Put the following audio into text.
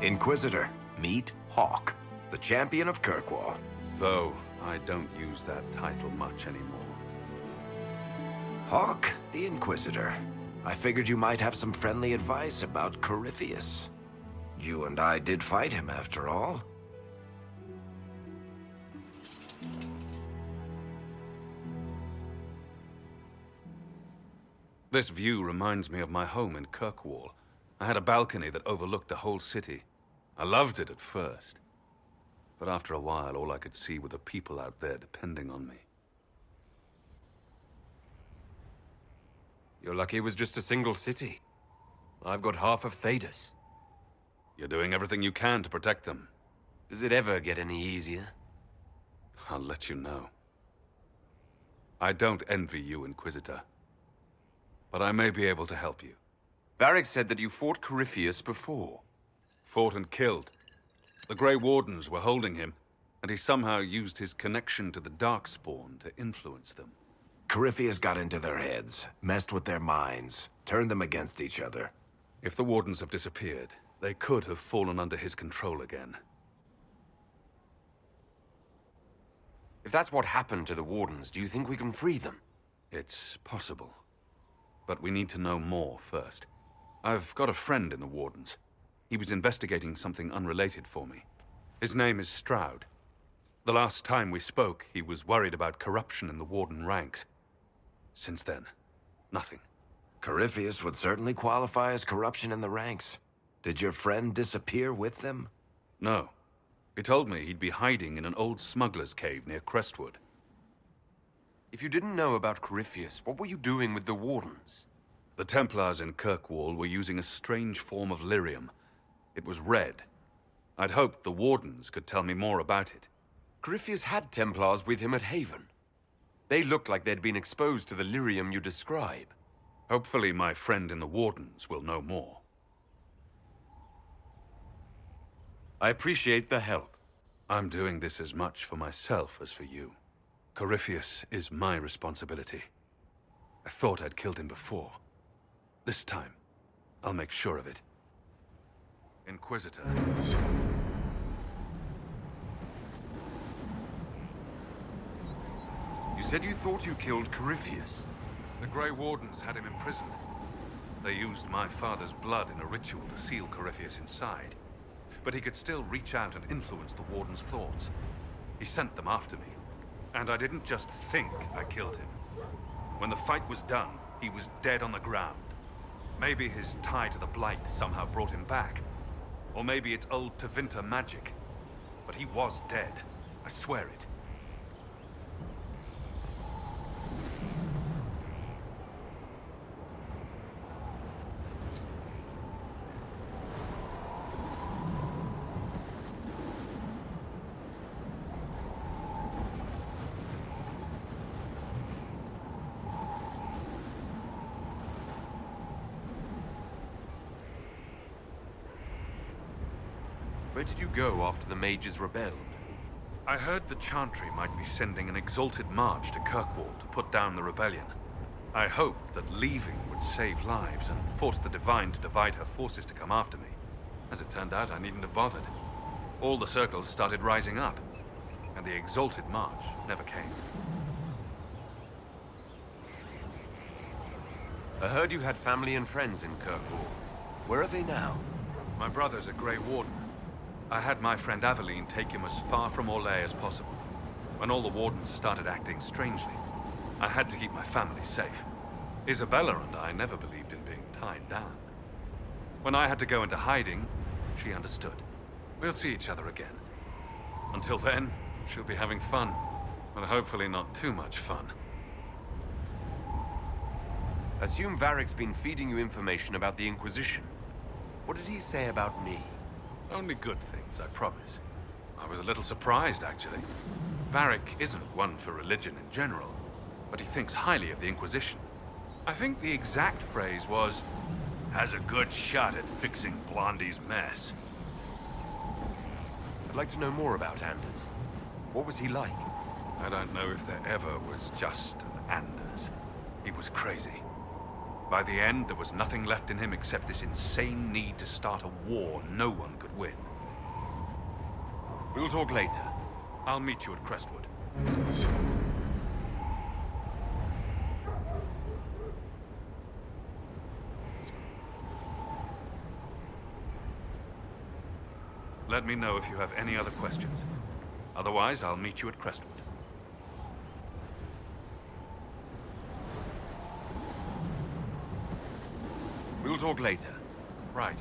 Inquisitor, meet Hawke, the champion of Kirkwall. Though I don't use that title much anymore. Hawke, the Inquisitor. I figured you might have some friendly advice about Corypheus. You and I did fight him, after all. This view reminds me of my home in Kirkwall. I had a balcony that overlooked the whole city. I loved it at first. But after a while, all I could see were the people out there depending on me. You're lucky it was just a single city. I've got half of Thedas. You're doing everything you can to protect them. Does it ever get any easier? I'll let you know. I don't envy you, Inquisitor. But I may be able to help you. Varric said that you fought Corypheus before. Fought and killed. The Grey Wardens were holding him, and he somehow used his connection to the Darkspawn to influence them. Corypheus got into their heads, messed with their minds, turned them against each other. If the Wardens have disappeared, they could have fallen under his control again. If that's what happened to the Wardens, do you think we can free them? It's possible. But we need to know more first. I've got a friend in the Wardens. He was investigating something unrelated for me. His name is Stroud. The last time we spoke, he was worried about corruption in the Warden ranks. Since then, nothing. Corypheus would certainly qualify as corruption in the ranks. Did your friend disappear with them? No. He told me he'd be hiding in an old smuggler's cave near Crestwood. If you didn't know about Corypheus, what were you doing with the Wardens? The Templars in Kirkwall were using a strange form of lyrium. It was red. I'd hoped the Wardens could tell me more about it. Corypheus had Templars with him at Haven. They looked like they'd been exposed to the lyrium you describe. Hopefully my friend in the Wardens will know more. I appreciate the help. I'm doing this as much for myself as for you. Corypheus is my responsibility. I thought I'd killed him before. This time, I'll make sure of it. Inquisitor. You said you thought you killed Corypheus. The Grey Wardens had him imprisoned. They used my father's blood in a ritual to seal Corypheus inside. But he could still reach out and influence the Warden's thoughts. He sent them after me. And I didn't just think I killed him. When the fight was done, he was dead on the ground. Maybe his tie to the Blight somehow brought him back. Or maybe it's old Tevinter magic. But he was dead. I swear it. Where did you go after the mages rebelled? I heard the Chantry might be sending an exalted march to Kirkwall to put down the rebellion. I hoped that leaving would save lives and force the Divine to divide her forces to come after me. As it turned out, I needn't have bothered. All the circles started rising up, and the exalted march never came. I heard you had family and friends in Kirkwall. Where are they now? My brother's a Grey Warden. I had my friend Aveline take him as far from Orlais as possible. When all the Wardens started acting strangely, I had to keep my family safe. Isabella and I never believed in being tied down. When I had to go into hiding, she understood. We'll see each other again. Until then, she'll be having fun, but hopefully not too much fun. Assume Varric's been feeding you information about the Inquisition. What did he say about me? Only good things, I promise. I was a little surprised, actually. Varric isn't one for religion in general, but he thinks highly of the Inquisition. I think the exact phrase was, has a good shot at fixing Blondie's mess. I'd like to know more about Anders. What was he like? I don't know if there ever was just an Anders. He was crazy. By the end, there was nothing left in him except this insane need to start a war no one could win. We'll talk later. I'll meet you at Crestwood. Let me know if you have any other questions. Otherwise, I'll meet you at Crestwood. We'll talk later. Right.